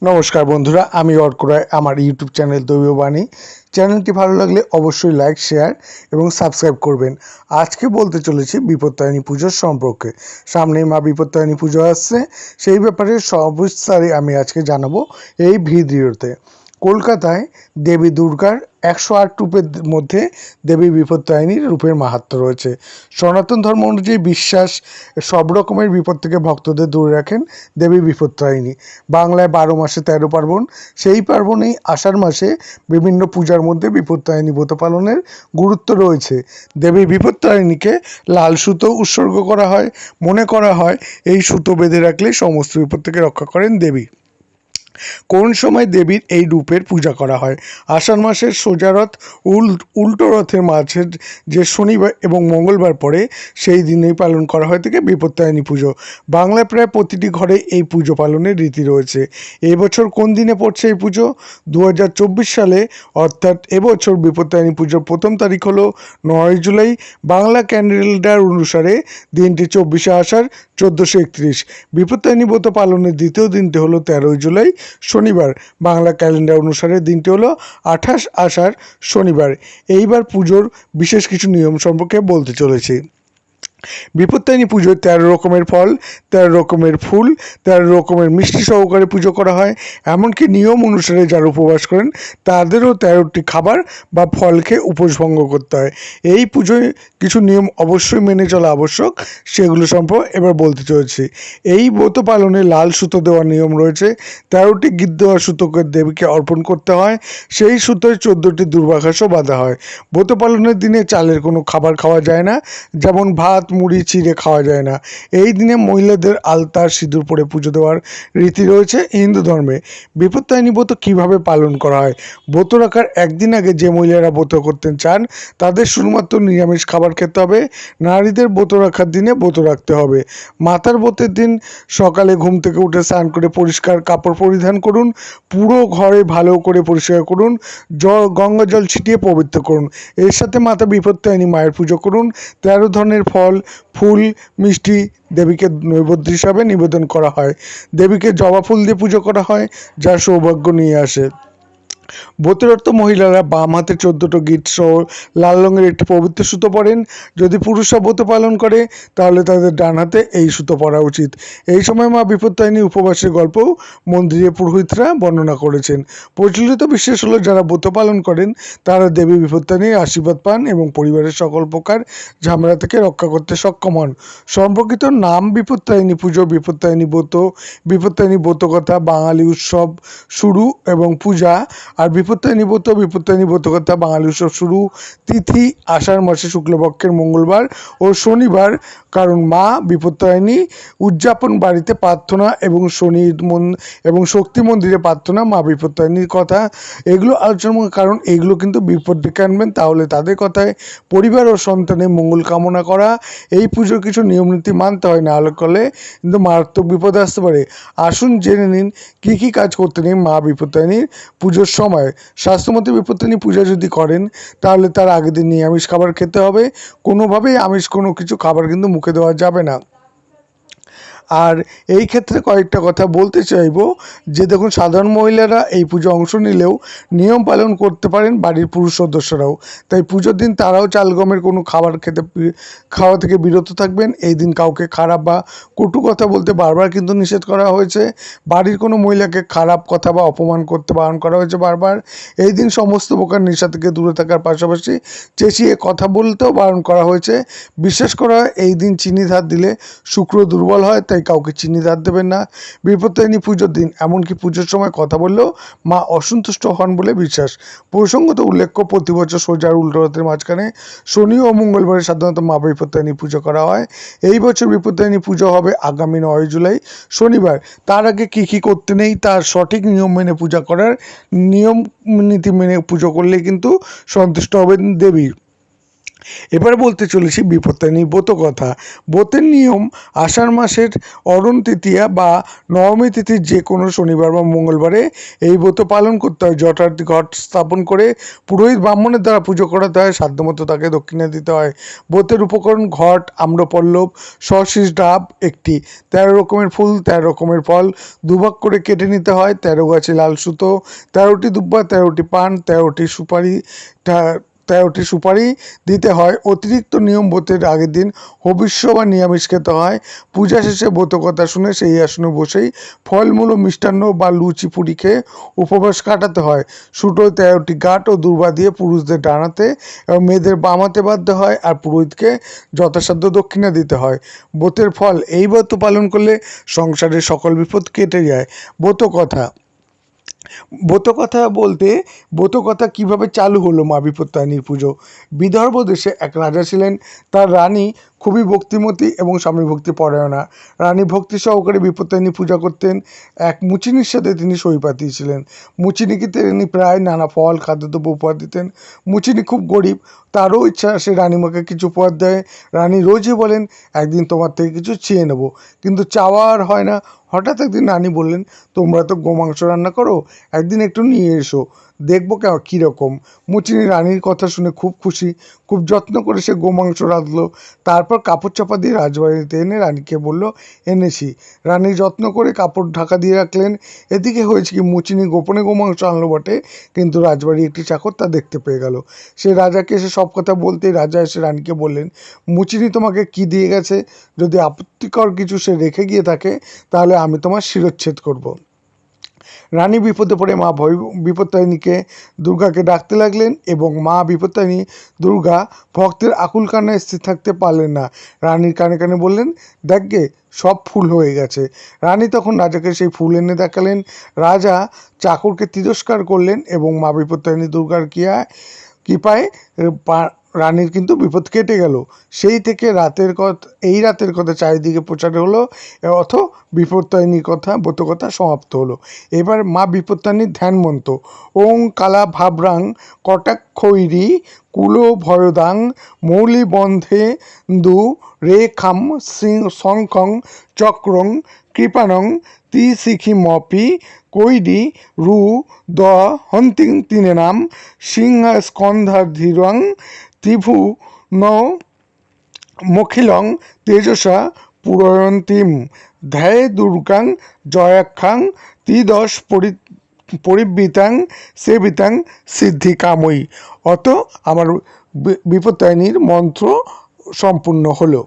নমস্কার বন্ধুরা, আমি অর্ক রায়। আমার ইউটিউব চ্যানেল দৈববাণী চ্যানেলটি ভালো লাগলে অবশ্যই লাইক, শেয়ার এবং সাবস্ক্রাইব করবেন। আজকে বলতে চলেছি বিপত্তারিণী পুজোর সম্পর্কে। সামনেই মা বিপত্তারিণী পুজো আসছে, সেই ব্যাপারে সবিস্তারে আমি আজকে জানাবো এই ভিডিওতে। কলকাতায় দেবী দুর্গার 108 রূপের মধ্যে দেবী বিপত্তারিণীর রূপের মাহাত্ম্য রয়েছে। সনাতন ধর্ম অনুযায়ী বিশ্বাস, সব রকমের বিপদ থেকে ভক্তদের দূরে রাখেন দেবী বিপত্তারিণী। বাংলায় 12 মাসে 13 পার্বণ, সেই পার্বণেই আষাঢ় মাসে বিভিন্ন পূজার মধ্যে বিপত্তারিণী ব্রত পালনের গুরুত্ব রয়েছে। দেবী বিপত্তারিণীকে লাল সুতো উৎসর্গ করা হয়। মনে করা হয় এই সুতো বেঁধে রাখলে সমস্ত বিপদ থেকে রক্ষা করেন দেবী। কোন সময় দেবীর এই রূপের পূজা করা হয়? আষাঢ় মাসের সোজা রথ উল্টো রথের মাঝে যে শনিবার এবং মঙ্গলবার পড়ে সেই দিনেই পালন করা হয় থেকে বিপত্তারিণী পুজো। বাংলায় প্রায় প্রতিটি ঘরে এই পুজো পালনের রীতি রয়েছে। এবছর কোন দিনে পড়ছে এই পুজো? 2024 সালে, অর্থাৎ এবছর বিপত্তারিণী পুজোর প্রথম তারিখ হলো 9 জুলাই। বাংলা ক্যালেন্ডার অনুসারে দিনটি 24শে আষাঢ় 1431। বিপত্তারিণী ব্রত পালনের দ্বিতীয় দিনটি হলো 13 জুলাই শনিবার। বাংলা ক্যালেন্ডার অনুসারে দিনটি হলো 28 আষাঢ় শনিবার। এইবার পুজোর বিশেষ কিছু নিয়ম সম্পর্কে বলতে চলেছি। বিপত্তারিণী পুজোয় 13 রকমের ফল, 13 রকমের ফুল, 13 রকমের মিষ্টি সহকারে পুজো করা হয়। এমনকি নিয়ম অনুসারে যারা উপবাস করেন তাদেরও 13টি খাবার বা ফল খেয়ে উপোস ভঙ্গ করতে হয়। এই পুজোয় কিছু নিয়ম অবশ্যই মেনে চলা আবশ্যক, সেগুলো সম্পর্কে এবার বলতে চলেছি। এই ব্রত পালনে লাল সুতো দেওয়ার নিয়ম রয়েছে। 13টি গিট দেওয়া সুতোকে দেবীকে অর্পণ করতে হয়। সেই সুতোয় 14টি দুর্বাঘাসও বাঁধা হয়। ব্রত পালনের দিনে চালের কোনো খাবার খাওয়া যায় না, যেমন ভাত, মুড়ি চিড়ে খাওয়া যায় না। এই দিনে মহিলাদের আলতা সিঁদুর পরে পুজো দেওয়ার রীতি রয়েছে হিন্দু ধর্মে। বিপত্তারিণী ব্রত কীভাবে পালন করা হয়? ব্রত রাখার একদিন আগে যে মহিলারা ব্রত করতে চান তাদের শুধুমাত্র নিরামিষ খাবার খেতে হবে। নারীদের ব্রত রাখার দিনে ব্রত রাখতে হবে। মাতার ব্রতের দিন সকালে ঘুম থেকে উঠে স্নান করে পরিষ্কার কাপড় পরিধান করুন। পুরো ঘরে ভালো করে পরিষ্কার করুন। গঙ্গা জল ছিটিয়ে পবিত্র করুন। এর সাথে মাতা বিপত্তারিণী মায়ের পুজো করুন। 13 ধরনের ফল, ফুল, মিষ্টি দেবীকে নৈবেদ্য হিসাবে নিবেদন করা হয়। দেবীকে জবা ফুল দিয়ে পুজো করা হয়, যা সৌভাগ্য নিয়ে আসে। ব্রতরত মহিলারা বাম হাতে 14টি গিট সহ লাল রঙের একটি পবিত্র সুতো পরেন। যদি পুরুষরা ব্রত পালন করে তাহলে তাদের ডান হাতে এই সুতো পরা উচিত। এই সময় মা বিপত্তারিণী উপবাসের গল্পও মন্দিরে পুরোহিতরা বর্ণনা করেছেন। প্রচলিত বিশ্বাস হলো যারা ব্রত পালন করেন তারা দেবী বিপত্তারিণীর আশীর্বাদ পান এবং পরিবারের সকল প্রকার ঝামেলা থেকে রক্ষা করতে সক্ষম হন। সম্পর্কিত নাম বিপত্তারিণী পুজো, বিপত্তারিণী ব্রত, বিপত্তারিণী ব্রতকথা, বাঙালি উৎসব শুরু এবং পূজা। আর বিপত্তারিণী ব্রতকথা বাঙালি উৎসব শুরু তিথি আষাঢ় মাসে শুক্লপক্ষের মঙ্গলবার ও শনিবার। কারণ মা বিপত্তারিণী উদযাপন বাড়িতে প্রার্থনা এবং এবং শক্তি মন্দিরে প্রার্থনা, মা বিপত্তারিণীর কথা এগুলো আলোচনা। কারণ এগুলো কিন্তু বিপদ ডেকে আনবেন, তাহলে তাদের কথায় পরিবার ও সন্তানের মঙ্গল কামনা করা। এই পুজোর কিছু নিয়মনীতি মানতে হয়, না হলে কিন্তু মারাত্মক বিপদ আসতে পারে। আসুন জেনে নিন কী কী কাজ করতে নেই মা বিপত্তারিণীর পুজোর সময়। স্বাস্থ্যমতে বিপত্তারিণী পূজা যদি করেন তাহলে তার আগের দিন নিরামিষ খাবার খেতে হবে। কোনোভাবেই আমিষ কোনো কিছু খাবার কিন্তু মুখে দেওয়া যাবে না। আর এই ক্ষেত্রে কয়েকটা কথা বলতে চাইব যে দেখুন, সাধারণ মহিলারা এই পুজো অংশ নিলেও নিয়ম পালন করতে পারেন বাড়ির পুরুষ সদস্যরাও। তাই পুজোর দিন তারাও চাল গমের কোনো খাওয়া থেকে বিরত থাকবেন। এই দিন কাউকে খারাপ বা কটু কথা বলতে বারবার কিন্তু নিষেধ করা হয়েছে। বাড়ির কোনো মহিলাকে খারাপ কথা বা অপমান করতে বারণ করা হয়েছে বারবার। এই দিন সমস্ত প্রকার নেশা থেকে দূরে থাকার পাশাপাশি চেঁচিয়ে কথা বলতেও বারণ করা হয়েছে। বিশ্বাস করা হয় এই দিন চিনি ধার দিলে শুক্র দুর্বল হয়, তাই কাউকে চিনি ধার দেবেন না বিপত্তারিণী পুজোর দিন। এমনকি পুজোর সময় কথা বললেও মা অসন্তুষ্ট হন বলে বিশ্বাস। প্রসঙ্গত উল্লেখ্য, প্রতি বছর সোজার উল্টো রথের মাঝখানে শনি ও মঙ্গলবারে সাধারণত মা বিপত্তারিণী পুজো করা হয়। এই বছর বিপত্তারিণী পুজো হবে আগামী 9 জুলাই শনিবার। তার আগে কী কী করতে নেই তার সঠিক নিয়ম মেনে পূজা করার নিয়ম নীতি মেনে পুজো করলে কিন্তু সন্তুষ্ট হবেন দেবী। এবার বলতে চলেছি বিপত্তারিণী ব্রত কথা। ব্রতের নিয়ম আষাঢ় মাসের অরণ তৃতীয়া বা নবমী তিথির যে কোনো শনিবার বা মঙ্গলবারে এই ব্রত পালন করতে হয়। জটার ঘট স্থাপন করে পুরোহিত ব্রাহ্মণের দ্বারা পুজো করাতে হয়, সাধ্যমতো তাকে দক্ষিণা দিতে হয়। ব্রতের উপকরণ ঘট, আম্রপল্লব, সশীষ ডাব একটি, 13 রকমের ফুল, 13 রকমের ফল দুভাগ করে কেটে নিতে হয়, 13 গাছে লাল সুতো, 13টি দুব্বা, 13টি পান, 13টি সুপারি, 13টি সুপারি দিতে হয়। অতিরিক্ত নিয়ম ব্রতের আগের দিন হবিষ্য বা নিরামিষ খেতে হয়। পূজা শেষে ব্রত কথা শুনে সেই আসনে বসেই ফলমূল ও মিষ্টান্ন বা লুচি পুরি খেয়ে উপবাস কাটাতে হয়। সুটোয় 13টি গাঁট ও দুর্বা দিয়ে পুরুষদের ডানাতে এবং মেয়েদের বাম হাতে বাঁধতে হয়, আর পুরোহিতকে যথাসাধ্য দক্ষিণা দিতে হয়। ব্রতের ফল, এই ব্রত পালন করলে সংসারের সকল বিপদ কেটে যায়। ব্রত কথা, ব্রতকথা বলতে ব্রতকথা কীভাবে চালু হলো মা বিপত্তারিণীর পুজো। বিদর্ভ দেশে এক রাজা ছিলেন। তার রানী খুবই ভক্তিমতী এবং স্বামী ভক্তি পরায়ণা। রানী ভক্তি সহকারে বিপত্তারিণী পূজা করতেন। এক মুচিনির সাথে তিনি সহিপাতি ছিলেন। মুচিনিকে তিনি প্রায় নানা ফল খাদ্যদ্রব্য উপহার দিতেন। মুচিনি খুব গরিব, তারও ইচ্ছা সে রানীমাকে কিছু উপহার দেয়। রানী রোজই বলেন, একদিন তোমার থেকে কিছু চেয়ে নেব, কিন্তু চাওয়া আর হয় না। হঠাৎ একদিন রানী বললেন, তোমরা তো গোমাংস রান্না করো, একদিন একটু নিয়ে এসো, দেখবো কীরকম। মুচিনি রানীর কথা শুনে খুব খুশি, খুব যত্ন করে সে গোমাংস রাঁধলো। তারপর কাপড় চাপা দিয়ে রাজবাড়িতে এনে রানীকে বলল, এনেছি। রানী যত্ন করে কাপড় ঢাকা দিয়ে রাখলেন। এদিকে হয়েছে কি, মুচিনি গোপনে গোমাংস আনলো বটে, কিন্তু রাজবাড়ির একটি চাকর তা দেখতে পেয়ে গেল। সে রাজাকে এসে সব কথা বলতেই রাজা এসে রানীকে বললেন, মুচিনি তোমাকে কি দিয়ে গেছে? যদি আপত্তিকর কিছু সে রেখে গিয়ে থাকে তাহলে আমি তোমার শিরচ্ছেদ করব। রানী বিপদে পড়ে মা বিপত্তারিণীকে দুর্গাকে ডাকতে লাগলেন, এবং মা বিপত্তারিণী দুর্গা ভক্তের আকুল কান্নায় স্থির থাকতে পারলেন না। রানীর কানে কানে বললেন, দেখগে সব ফুল হয়ে গেছে। রানী তখন রাজাকে সেই ফুল এনে দেখালেন। রাজা চাকরকে তিরস্কার করলেন এবং মা বিপত্তারিণী দুর্গার কৃপায় রানীর কিন্তু বিপদ কেটে গেল। সেই থেকে এই রাতের কথা চারিদিকে প্রচার হলো, অথ বিপত্তারিণীর কথা ব্রতকথা সমাপ্ত হলো। এবার মা বিপত্তারিণীর ধ্যান মন্ত্র: ওং কালা ভাব্রাং কটাক্ষৈরি কুলো ভয়দাং মৌলি বন্ধে দু রেখাম শঙ্খং চক্রং কৃপাণং ত্রিশিখিমপি কৈরি রু দ হন্তিং তিনেনাম সিংহ স্কন্ধাধীরং ত্রিভু ন মখিলং তেজসা পুরয়ন্তীম ধ্যায়ে দুর্গাং জয়াখ্যাং ত্রিদশ পরিবৃতাং সেবিতাং সিদ্ধিকাময়ী। অত আমার বিপত্তারিণীর মন্ত্র সম্পূর্ণ হলো।